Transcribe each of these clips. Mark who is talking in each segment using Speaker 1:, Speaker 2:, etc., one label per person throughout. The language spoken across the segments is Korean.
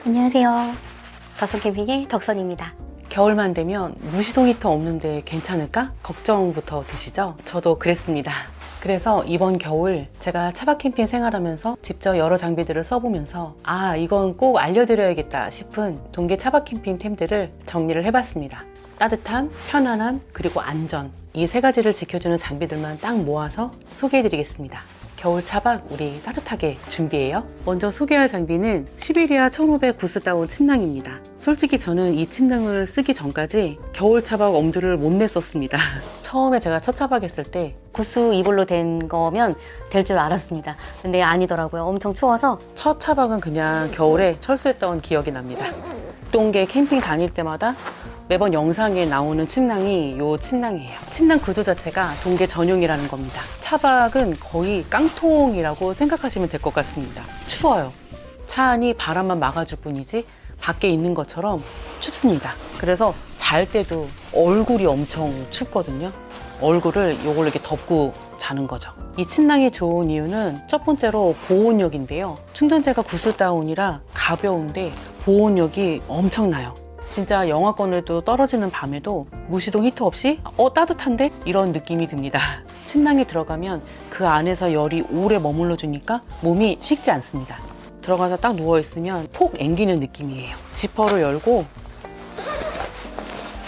Speaker 1: 안녕하세요. 덕선캠핑의 덕선입니다.
Speaker 2: 겨울만 되면 무시동 히터 없는데 괜찮을까? 걱정부터 드시죠? 저도 그랬습니다. 그래서 이번 겨울 제가 차박 캠핑 생활하면서 직접 여러 장비들을 써보면서 이건 꼭 알려드려야겠다 싶은 동계 차박 캠핑템들을 정리를 해봤습니다. 따뜻함, 편안함, 그리고 안전, 이 세 가지를 지켜주는 장비들만 딱 모아서 소개해드리겠습니다. 겨울 차박 우리 따뜻하게 준비해요. 먼저 소개할 장비는 시베리아 1500 구스다운 침낭입니다. 솔직히 저는 이 침낭을 쓰기 전까지 겨울 차박 엄두를 못 냈었습니다. 처음에 제가 첫 차박했을 때
Speaker 1: 구스 이불로 된 거면 될 줄 알았습니다. 근데 아니더라고요. 엄청 추워서.
Speaker 2: 첫 차박은 그냥 겨울에 철수했던 기억이 납니다. 동계 캠핑 다닐 때마다 매번 영상에 나오는 침낭이 이 침낭이에요. 침낭 구조 자체가 동계 전용이라는 겁니다. 차박은 거의 깡통이라고 생각하시면 될 것 같습니다. 추워요. 차 안이 바람만 막아줄 뿐이지 밖에 있는 것처럼 춥습니다. 그래서 잘 때도 얼굴이 엄청 춥거든요. 얼굴을 이걸로 이렇게 덮고 자는 거죠. 이 침낭이 좋은 이유는 첫 번째로 보온력인데요. 충전재가 구스다운이라 가벼운데 보온력이 엄청나요. 진짜 영하권에도 떨어지는 밤에도 무시동 히터 없이 따뜻한데? 이런 느낌이 듭니다. 침낭에 들어가면 그 안에서 열이 오래 머물러 주니까 몸이 식지 않습니다. 들어가서 딱 누워있으면 폭 앵기는 느낌이에요. 지퍼를 열고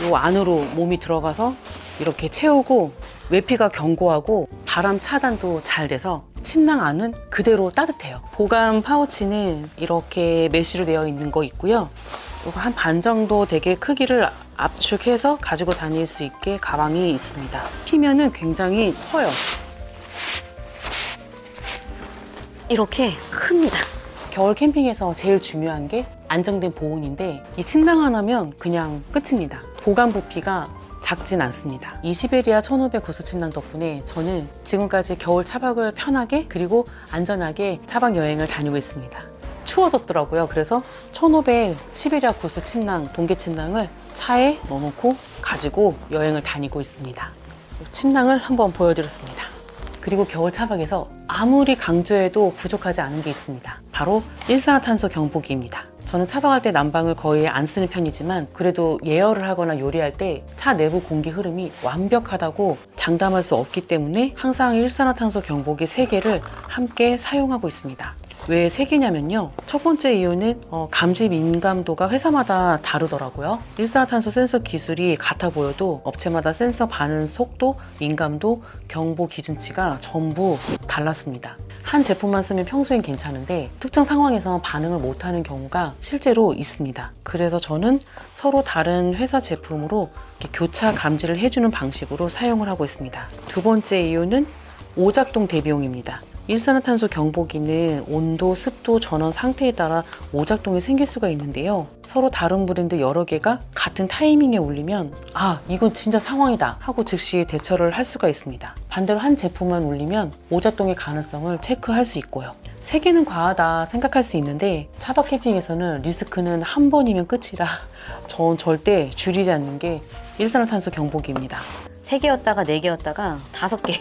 Speaker 2: 요 안으로 몸이 들어가서 이렇게 채우고 외피가 견고하고 바람 차단도 잘 돼서 침낭 안은 그대로 따뜻해요. 보관 파우치는 이렇게 메쉬로 되어 있는 거 있고요. 이거 한 반 정도 되게 크기를 압축해서 가지고 다닐 수 있게 가방이 있습니다. 피면은 굉장히 커요.
Speaker 1: 이렇게 큽니다.
Speaker 2: 겨울 캠핑에서 제일 중요한 게 안정된 보온인데 이 침낭 하나면 그냥 끝입니다. 보관 부피가 작진 않습니다. 이 시베리아 1500 구스 침낭 덕분에 저는 지금까지 겨울 차박을 편하게 그리고 안전하게 차박 여행을 다니고 있습니다. 추워졌더라고요. 그래서 1500 시베리아 구스 침낭, 동계 침낭을 차에 넣어놓고 가지고 여행을 다니고 있습니다. 침낭을 한번 보여드렸습니다. 그리고 겨울 차박에서 아무리 강조해도 부족하지 않은 게 있습니다. 바로 일산화탄소 경보기입니다. 저는 차박할 때 난방을 거의 안 쓰는 편이지만 그래도 예열을 하거나 요리할 때 차 내부 공기 흐름이 완벽하다고 장담할 수 없기 때문에 항상 일산화탄소 경보기 3개를 함께 사용하고 있습니다. 왜 3개냐면요. 첫 번째 이유는 감지 민감도가 회사마다 다르더라고요. 일산화탄소 센서 기술이 같아 보여도 업체마다 센서 반응 속도, 민감도, 경보 기준치가 전부 달랐습니다. 한 제품만 쓰면 평소엔 괜찮은데 특정 상황에서 반응을 못하는 경우가 실제로 있습니다. 그래서 저는 서로 다른 회사 제품으로 이렇게 교차 감지를 해주는 방식으로 사용을 하고 있습니다. 두 번째 이유는 오작동 대비용입니다. 일산화탄소 경보기는 온도, 습도, 전원 상태에 따라 오작동이 생길 수가 있는데요. 서로 다른 브랜드 여러 개가 같은 타이밍에 울리면 이건 진짜 상황이다 하고 즉시 대처를 할 수가 있습니다. 반대로 한 제품만 울리면 오작동의 가능성을 체크할 수 있고요. 3개는 과하다 생각할 수 있는데 차박 캠핑에서는 리스크는 한 번이면 끝이라 전 절대 줄이지 않는 게 일산화탄소 경보기입니다.
Speaker 1: 3개였다가 4개였다가 5개.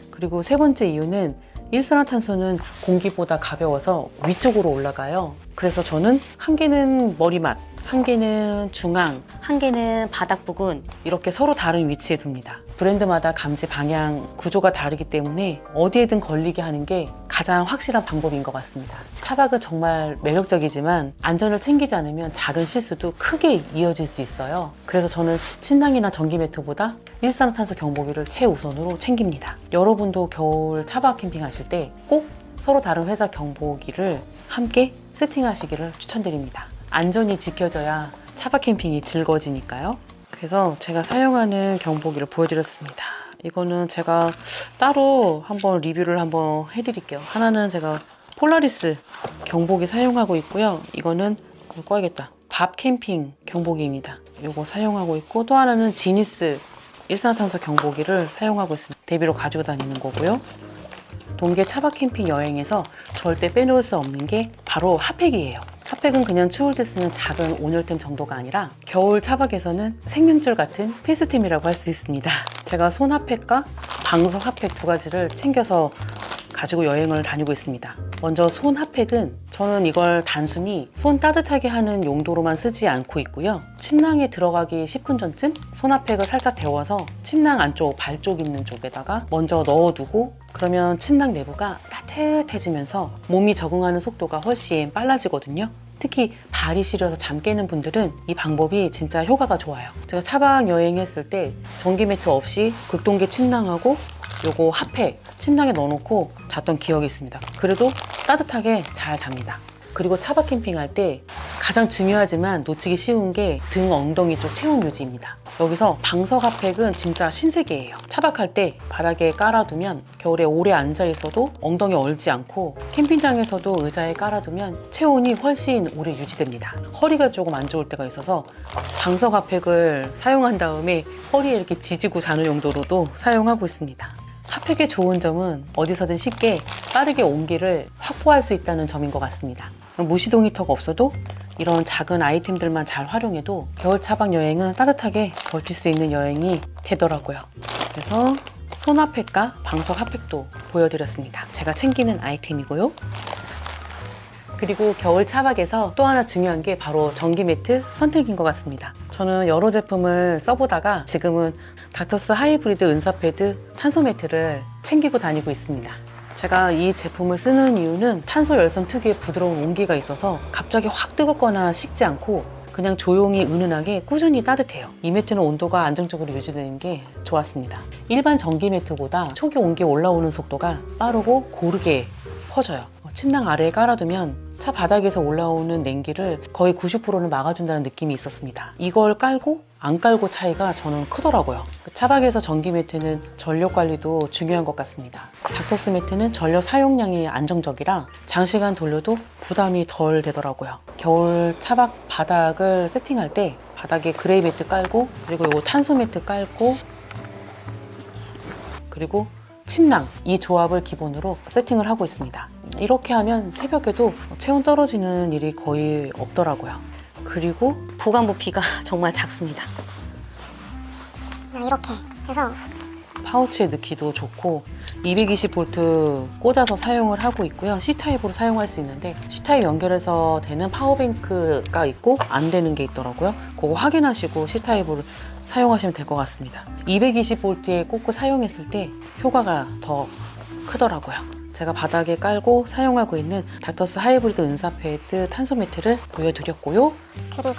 Speaker 2: 그리고 세 번째 이유는 일산화탄소는 공기보다 가벼워서 위쪽으로 올라가요. 그래서 저는 한 개는 머리맡, 한 개는 중앙,
Speaker 1: 한 개는 바닥 부근.
Speaker 2: 이렇게 서로 다른 위치에 둡니다. 브랜드마다 감지 방향, 구조가 다르기 때문에 어디에든 걸리게 하는 게 가장 확실한 방법인 것 같습니다. 차박은 정말 매력적이지만 안전을 챙기지 않으면 작은 실수도 크게 이어질 수 있어요. 그래서 저는 침낭이나 전기 매트보다 일산화탄소 경보기를 최우선으로 챙깁니다. 여러분도 겨울 차박 캠핑 하실 때 꼭 서로 다른 회사 경보기를 함께 세팅하시기를 추천드립니다. 안전이 지켜져야 차박 캠핑이 즐거워지니까요. 그래서 제가 사용하는 경보기를 보여드렸습니다. 이거는 제가 따로 한번 리뷰를 한번 해드릴게요. 하나는 제가 폴라리스 경보기 사용하고 있고요. 이거는 꺼야겠다. 밥 캠핑 경보기입니다. 이거 사용하고 있고, 또 하나는 지니스 일산화탄소 경보기를 사용하고 있습니다. 대비로 가지고 다니는 거고요. 동계 차박 캠핑 여행에서 절대 빼놓을 수 없는 게 바로 핫팩이에요. 핫팩은 그냥 추울 때 쓰는 작은 온열템 정도가 아니라 겨울 차박에서는 생명줄 같은 필수템이라고 할 수 있습니다. 제가 손 핫팩과 방석 핫팩 두 가지를 챙겨서 가지고 여행을 다니고 있습니다. 먼저 손 핫팩은 저는 이걸 단순히 손 따뜻하게 하는 용도로만 쓰지 않고 있고요. 침낭에 들어가기 10분 전쯤 손 핫팩을 살짝 데워서 침낭 안쪽 발 쪽 있는 쪽에다가 먼저 넣어두고 그러면 침낭 내부가 따뜻해지면서 몸이 적응하는 속도가 훨씬 빨라지거든요. 특히 발이 시려서 잠 깨는 분들은 이 방법이 진짜 효과가 좋아요. 제가 차박 여행했을 때 전기 매트 없이 극동계 침낭하고 요거 핫팩 침낭에 넣어놓고 잤던 기억이 있습니다. 그래도 따뜻하게 잘 잡니다. 그리고 차박 캠핑할 때 가장 중요하지만 놓치기 쉬운 게 등 엉덩이 쪽 체온 유지입니다. 여기서 방석 핫팩은 진짜 신세계예요. 차박할 때 바닥에 깔아두면 겨울에 오래 앉아 있어도 엉덩이 얼지 않고 캠핑장에서도 의자에 깔아두면 체온이 훨씬 오래 유지됩니다. 허리가 조금 안 좋을 때가 있어서 방석 핫팩을 사용한 다음에 허리에 이렇게 지지고 자는 용도로도 사용하고 있습니다. 핫팩의 좋은 점은 어디서든 쉽게 빠르게 온기를 확보할 수 있다는 점인 것 같습니다. 무시동 히터가 없어도 이런 작은 아이템들만 잘 활용해도 겨울 차박 여행은 따뜻하게 버틸 수 있는 여행이 되더라고요. 그래서 손 핫팩과 방석 핫팩도 보여드렸습니다. 제가 챙기는 아이템이고요. 그리고 겨울 차박에서 또 하나 중요한 게 바로 전기 매트 선택인 것 같습니다. 저는 여러 제품을 써보다가 지금은 닥터스 하이브리드 은사 패드 탄소 매트를 챙기고 다니고 있습니다. 제가 이 제품을 쓰는 이유는 탄소 열선 특유의 부드러운 온기가 있어서 갑자기 확 뜨겁거나 식지 않고 그냥 조용히 은은하게 꾸준히 따뜻해요. 이 매트는 온도가 안정적으로 유지되는 게 좋았습니다. 일반 전기 매트보다 초기 온기 올라오는 속도가 빠르고 고르게 퍼져요. 침낭 아래에 깔아두면 차 바닥에서 올라오는 냉기를 거의 90%는 막아준다는 느낌이 있었습니다. 이걸 깔고 안 깔고 차이가 저는 크더라고요. 차박에서 전기 매트는 전력 관리도 중요한 것 같습니다. 닥터스 매트는 전력 사용량이 안정적이라 장시간 돌려도 부담이 덜 되더라고요. 겨울 차박 바닥을 세팅할 때 바닥에 그레이 매트 깔고 그리고 이 탄소 매트 깔고 그리고 침낭 이 조합을 기본으로 세팅을 하고 있습니다. 이렇게 하면 새벽에도 체온 떨어지는 일이 거의 없더라고요. 그리고
Speaker 1: 보관 부피가 정말 작습니다.
Speaker 3: 그냥 이렇게 해서
Speaker 2: 파우치에 넣기도 좋고 220V 꽂아서 사용을 하고 있고요. C타입으로 사용할 수 있는데 C타입 연결해서 되는 파워뱅크가 있고 안 되는 게 있더라고요. 그거 확인하시고 C타입으로 사용하시면 될 것 같습니다. 220V에 꽂고 사용했을 때 효과가 더 크더라고요. 제가 바닥에 깔고 사용하고 있는 닥터스 하이브리드 은사 패드 탄소 매트를 보여드렸고요.
Speaker 3: 그리고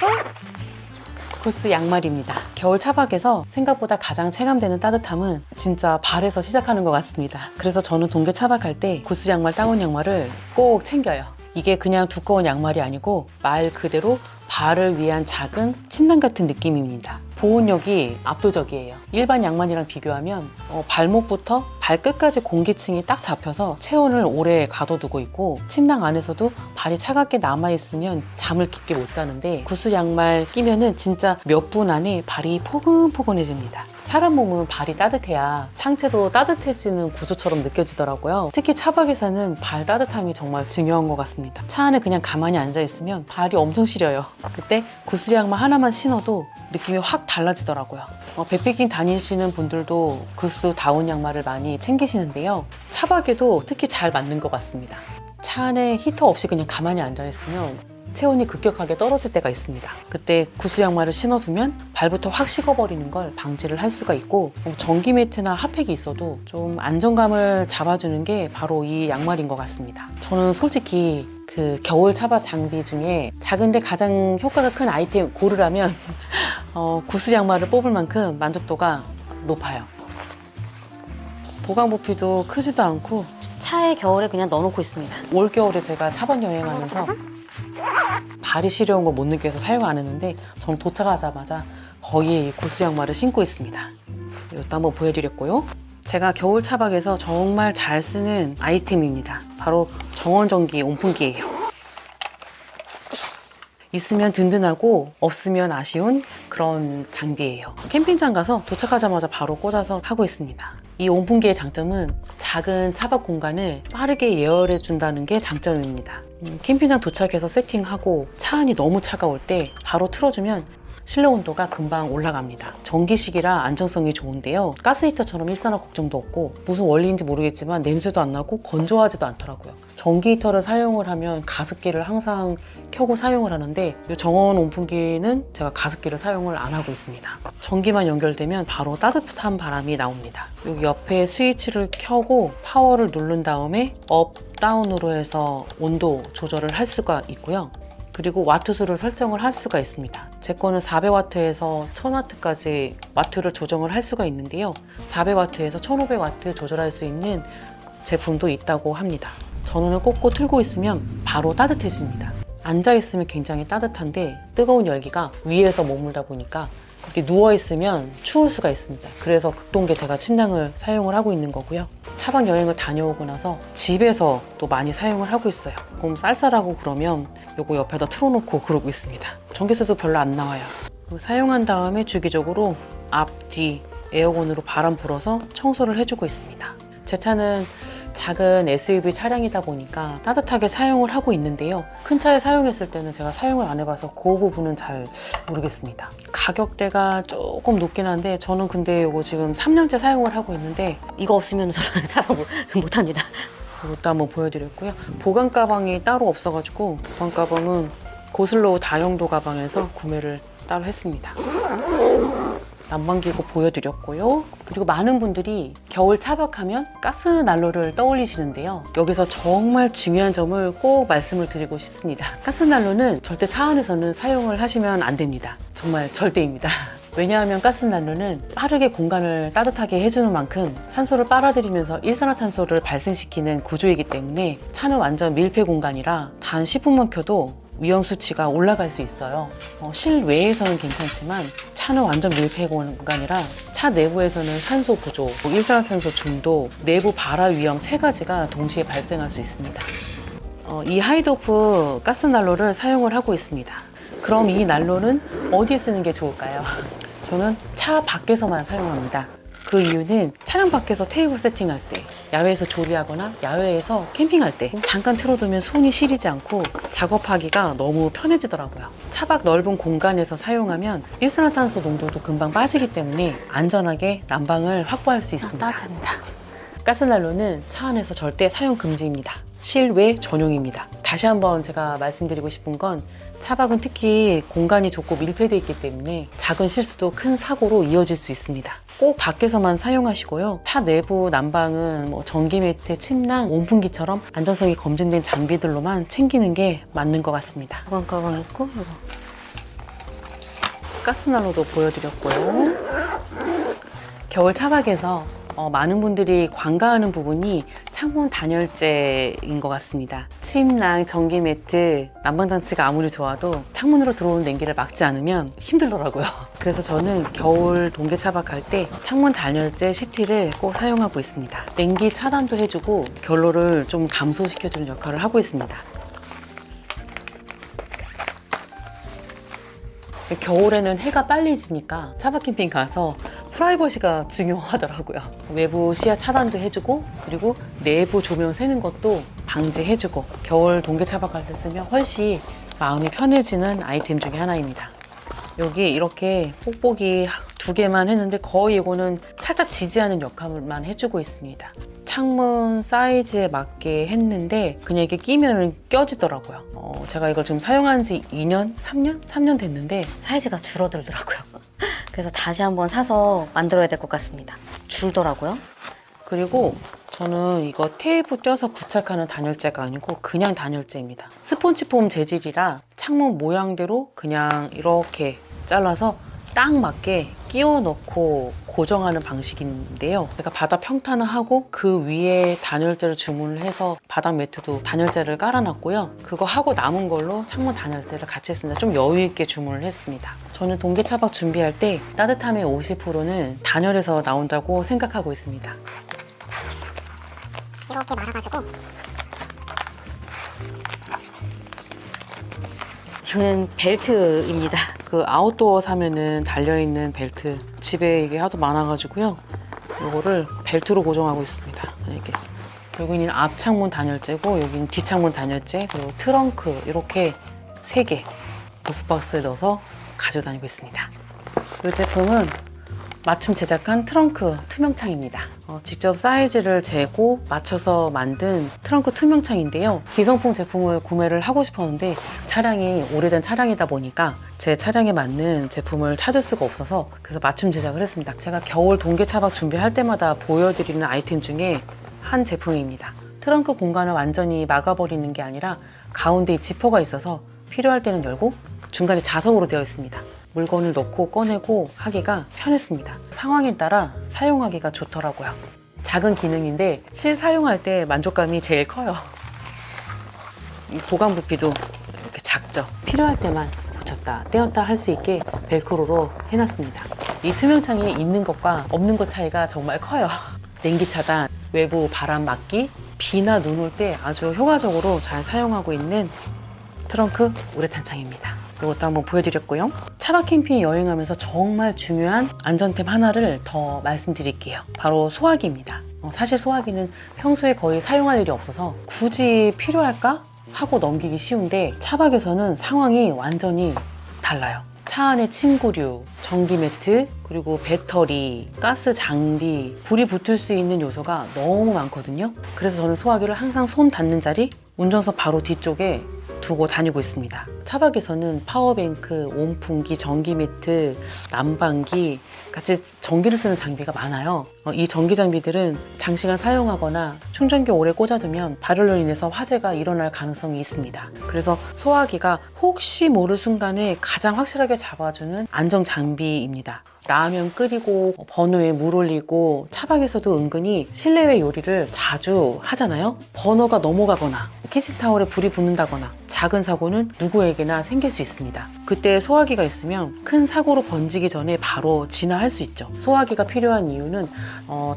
Speaker 2: 구스 양말입니다. 겨울 차박에서 생각보다 가장 체감되는 따뜻함은 진짜 발에서 시작하는 것 같습니다. 그래서 저는 동계 차박할 때 구스 양말, 다운 양말을 꼭 챙겨요. 이게 그냥 두꺼운 양말이 아니고 말 그대로 발을 위한 작은 침낭 같은 느낌입니다. 보온력이 압도적이에요. 일반 양말이랑 비교하면 발목부터 발끝까지 공기층이 딱 잡혀서 체온을 오래 가둬두고 있고 침낭 안에서도 발이 차갑게 남아있으면 잠을 깊게 못 자는데 구스 양말 끼면은 진짜 몇 분 안에 발이 포근포근해집니다. 사람 몸은 발이 따뜻해야 상체도 따뜻해지는 구조처럼 느껴지더라고요. 특히 차박에서는 발 따뜻함이 정말 중요한 것 같습니다. 차 안에 그냥 가만히 앉아있으면 발이 엄청 시려요. 그때 구스 양말 하나만 신어도 느낌이 확 달라지더라고요. 백패킹 다니시는 분들도 구스 다운 양말을 많이 챙기시는데요. 차박에도 특히 잘 맞는 것 같습니다. 차 안에 히터 없이 그냥 가만히 앉아있으면 체온이 급격하게 떨어질 때가 있습니다. 그때 구스 양말을 신어두면 발부터 확 식어버리는 걸 방지를 할 수가 있고 전기 매트나 핫팩이 있어도 좀 안정감을 잡아주는 게 바로 이 양말인 것 같습니다. 저는 솔직히 그 겨울 차박 장비 중에 작은데 가장 효과가 큰 아이템 고르라면 구스 양말을 뽑을 만큼 만족도가 높아요. 보관 부피도 크지도 않고
Speaker 1: 차에 겨울에 그냥 넣어놓고 있습니다.
Speaker 2: 올겨울에 제가 차박 여행하면서 발이 시려운 걸 못 느껴서 사용 안 했는데 전 도착하자마자 거의 이 구스 양말을 신고 있습니다. 이것도 한번 보여드렸고요. 제가 겨울 차박에서 정말 잘 쓰는 아이템입니다. 바로 정원전기 온풍기예요. 있으면 든든하고 없으면 아쉬운 그런 장비예요. 캠핑장 가서 도착하자마자 바로 꽂아서 하고 있습니다. 이 온풍기의 장점은 작은 차박 공간을 빠르게 예열해 준다는 게 장점입니다. 캠핑장 도착해서 세팅하고 차 안이 너무 차가울 때 바로 틀어주면 실내 온도가 금방 올라갑니다. 전기식이라 안정성이 좋은데요. 가스 히터처럼 일산화 걱정도 없고 무슨 원리인지 모르겠지만 냄새도 안 나고 건조하지도 않더라고요. 전기 히터를 사용을 하면 가습기를 항상 켜고 사용을 하는데 이 정원 온풍기는 제가 가습기를 사용을 안 하고 있습니다. 전기만 연결되면 바로 따뜻한 바람이 나옵니다. 여기 옆에 스위치를 켜고 파워를 누른 다음에 업, 다운으로 해서 온도 조절을 할 수가 있고요. 그리고 와트수를 설정을 할 수가 있습니다. 제 거는 400W에서 1000W까지 와트를 조정을 할 수가 있는데요. 400W에서 1500W 조절할 수 있는 제품도 있다고 합니다. 전원을 꽂고 틀고 있으면 바로 따뜻해집니다. 앉아 있으면 굉장히 따뜻한데 뜨거운 열기가 위에서 머물다 보니까 이렇게 누워 있으면 추울 수가 있습니다. 그래서 극동계 제가 침낭을 사용을 하고 있는 거고요. 차박 여행을 다녀오고 나서 집에서 또 많이 사용을 하고 있어요. 그럼 쌀쌀하고 그러면 요거 옆에다 틀어놓고 그러고 있습니다. 전기세도 별로 안 나와요. 사용한 다음에 주기적으로 앞, 뒤 에어건으로 바람 불어서 청소를 해주고 있습니다. 제 차는 작은 SUV 차량이다 보니까 따뜻하게 사용을 하고 있는데요. 큰 차에 사용했을 때는 제가 사용을 안 해봐서 그 부분은 잘 모르겠습니다. 가격대가 조금 높긴 한데 저는 근데 이거 지금 3년째 사용을 하고 있는데
Speaker 1: 이거 없으면 저는 차박 못합니다.
Speaker 2: 이것도 한번 보여드렸고요. 보관 가방이 따로 없어가지고 보관 가방은 고슬로우 다용도 가방에서 구매를 따로 했습니다. 난방기구 보여드렸고요. 그리고 많은 분들이 겨울 차박하면 가스 난로를 떠올리시는데요. 여기서 정말 중요한 점을 꼭 말씀을 드리고 싶습니다. 가스 난로는 절대 차 안에서는 사용을 하시면 안 됩니다. 정말 절대입니다. 왜냐하면 가스 난로는 빠르게 공간을 따뜻하게 해주는 만큼 산소를 빨아들이면서 일산화탄소를 발생시키는 구조이기 때문에 차는 완전 밀폐 공간이라 단 10분만 켜도 위험 수치가 올라갈 수 있어요. 실외에서는 괜찮지만 차는 완전 밀폐 공간이라 차 내부에서는 산소 부족, 일산화탄소 중독, 내부 발화 위험 3가지가 동시에 발생할 수 있습니다. 이 하이도프 가스 난로를 사용을 하고 있습니다. 그럼 이 난로는 어디에 쓰는 게 좋을까요? 저는 차 밖에서만 사용합니다. 그 이유는 차량 밖에서 테이블 세팅할 때, 야외에서 조리하거나 야외에서 캠핑할 때 잠깐 틀어두면 손이 시리지 않고 작업하기가 너무 편해지더라고요. 차박 넓은 공간에서 사용하면 일산화탄소 농도도 금방 빠지기 때문에 안전하게 난방을 확보할 수 있습니다.
Speaker 1: 따뜻합니다.
Speaker 2: 가스난로는 차 안에서 절대 사용 금지입니다. 실외 전용입니다. 다시 한번 제가 말씀드리고 싶은 건 차박은 특히 공간이 좁고 밀폐되어 있기 때문에 작은 실수도 큰 사고로 이어질 수 있습니다. 꼭 밖에서만 사용하시고요. 차 내부 난방은 전기 매트, 침낭, 온풍기처럼 안전성이 검증된 장비들로만 챙기는 게 맞는 것 같습니다.
Speaker 1: 보관 가방 있고 이거.
Speaker 2: 가스난로도 보여드렸고요. 겨울 차박에서 많은 분들이 관가하는 부분이 창문 단열재인 것 같습니다. 침낭, 전기 매트, 난방장치가 아무리 좋아도 창문으로 들어오는 냉기를 막지 않으면 힘들더라고요. 그래서 저는 겨울 동계 차박할 때 창문 단열재 CT를 꼭 사용하고 있습니다. 냉기 차단도 해주고 결로를 좀 감소시켜주는 역할을 하고 있습니다. 겨울에는 해가 빨리 지니까 차박 캠핑 가서 프라이버시가 중요하더라고요. 외부 시야 차단도 해주고 그리고 내부 조명 새는 것도 방지해주고 겨울 동계 차박할 때 쓰면 훨씬 마음이 편해지는 아이템 중에 하나입니다. 여기 이렇게 뽁뽁이 2개만 했는데 거의 이거는 살짝 지지하는 역할만 해주고 있습니다. 창문 사이즈에 맞게 했는데 그냥 이렇게 끼면 껴지더라고요. 제가 이걸 지금 사용한 지 2년? 3년? 3년 됐는데
Speaker 1: 사이즈가 줄어들더라고요. 그래서 다시 한번 사서 만들어야 될 것 같습니다. 줄더라고요.
Speaker 2: 그리고 저는 이거 테이프 떼어서 부착하는 단열재가 아니고 그냥 단열재입니다. 스폰지폼 재질이라 창문 모양대로 그냥 이렇게 잘라서 딱 맞게 끼워 넣고 고정하는 방식인데요. 제가 바닥 평탄을 하고 그 위에 단열재를 주문을 해서 바닥 매트도 단열재를 깔아놨고요. 그거 하고 남은 걸로 창문 단열재를 같이 했습니다. 좀 여유 있게 주문을 했습니다. 저는 동계 차박 준비할 때 따뜻함의 50%는 단열에서 나온다고 생각하고 있습니다.
Speaker 3: 이렇게 말아가지고
Speaker 1: 저는 벨트입니다.
Speaker 2: 그 아웃도어 사면은 달려있는 벨트 집에 이게 하도 많아가지고요. 이거를 벨트로 고정하고 있습니다. 이렇게 여기는 앞창문 단열재고 여기는 뒷창문 단열재 그리고 트렁크 이렇게 3개 루프박스에 넣어서 가지고 다니고 있습니다. 이 제품은 맞춤 제작한 트렁크 투명창입니다. 직접 사이즈를 재고 맞춰서 만든 트렁크 투명창인데요. 기성품 제품을 구매를 하고 싶었는데 차량이 오래된 차량이다 보니까 제 차량에 맞는 제품을 찾을 수가 없어서 그래서 맞춤 제작을 했습니다. 제가 겨울 동계 차박 준비할 때마다 보여드리는 아이템 중에 한 제품입니다. 트렁크 공간을 완전히 막아버리는 게 아니라 가운데 지퍼가 있어서 필요할 때는 열고 중간에 자석으로 되어 있습니다. 물건을 넣고 꺼내고 하기가 편했습니다. 상황에 따라 사용하기가 좋더라고요. 작은 기능인데 실사용할 때 만족감이 제일 커요. 이 보관 부피도 이렇게 작죠. 필요할 때만 붙였다 떼었다 할 수 있게 벨크로로 해놨습니다. 이 투명창이 있는 것과 없는 것 차이가 정말 커요. 냉기 차단, 외부 바람 막기, 비나 눈 올 때 아주 효과적으로 잘 사용하고 있는 트렁크 우레탄 창입니다. 이것도 한번 보여드렸고요. 차박 캠핑 여행하면서 정말 중요한 안전템 하나를 더 말씀드릴게요. 바로 소화기입니다. 사실 소화기는 평소에 거의 사용할 일이 없어서 굳이 필요할까 하고 넘기기 쉬운데 차박에서는 상황이 완전히 달라요. 차 안에 침구류, 전기 매트, 그리고 배터리, 가스 장비, 불이 붙을 수 있는 요소가 너무 많거든요. 그래서 저는 소화기를 항상 손 닿는 자리, 운전석 바로 뒤쪽에 두고 다니고 있습니다. 차박에서는 파워뱅크, 온풍기, 전기 매트, 난방기 같이 전기를 쓰는 장비가 많아요. 이 전기 장비들은 장시간 사용하거나 충전기 오래 꽂아두면 발열로 인해서 화재가 일어날 가능성이 있습니다. 그래서 소화기가 혹시 모를 순간에 가장 확실하게 잡아주는 안정 장비입니다. 라면 끓이고 버너에 물 올리고 차박에서도 은근히 실내외 요리를 자주 하잖아요. 버너가 넘어가거나 키친타월에 불이 붙는다거나 작은 사고는 누구에게나 생길 수 있습니다. 그때 소화기가 있으면 큰 사고로 번지기 전에 바로 진화할 수 있죠. 소화기가 필요한 이유는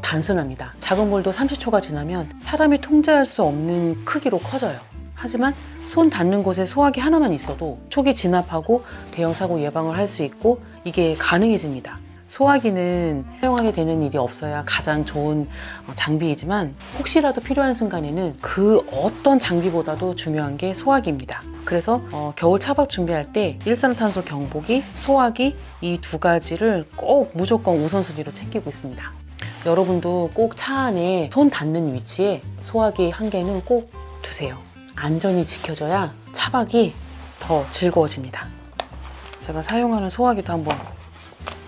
Speaker 2: 단순합니다. 작은 불도 30초가 지나면 사람이 통제할 수 없는 크기로 커져요. 하지만 손 닿는 곳에 소화기 하나만 있어도 초기 진압하고 대형 사고 예방을 할 수 있고 이게 가능해집니다. 소화기는 사용하게 되는 일이 없어야 가장 좋은 장비이지만 혹시라도 필요한 순간에는 그 어떤 장비보다도 중요한 게 소화기입니다. 그래서 겨울 차박 준비할 때 일산화탄소 경보기, 소화기 이 두 가지를 꼭 무조건 우선순위로 챙기고 있습니다. 여러분도 꼭 차 안에 손 닿는 위치에 소화기 한 개는 꼭 두세요. 안전이 지켜져야 차박이 더 즐거워집니다. 제가 사용하는 소화기도 한번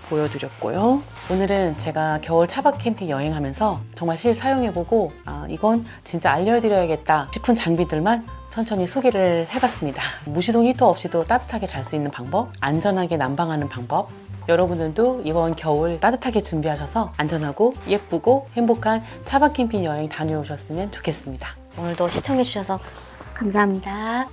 Speaker 2: 보여드렸고요. 오늘은 제가 겨울 차박 캠핑 여행하면서 정말 실사용해보고 이건 진짜 알려드려야겠다 싶은 장비들만 천천히 소개를 해봤습니다. 무시동 히터 없이도 따뜻하게 잘 수 있는 방법, 안전하게 난방하는 방법, 여러분들도 이번 겨울 따뜻하게 준비하셔서 안전하고 예쁘고 행복한 차박 캠핑 여행 다녀오셨으면 좋겠습니다.
Speaker 1: 오늘도 시청해주셔서 감사합니다.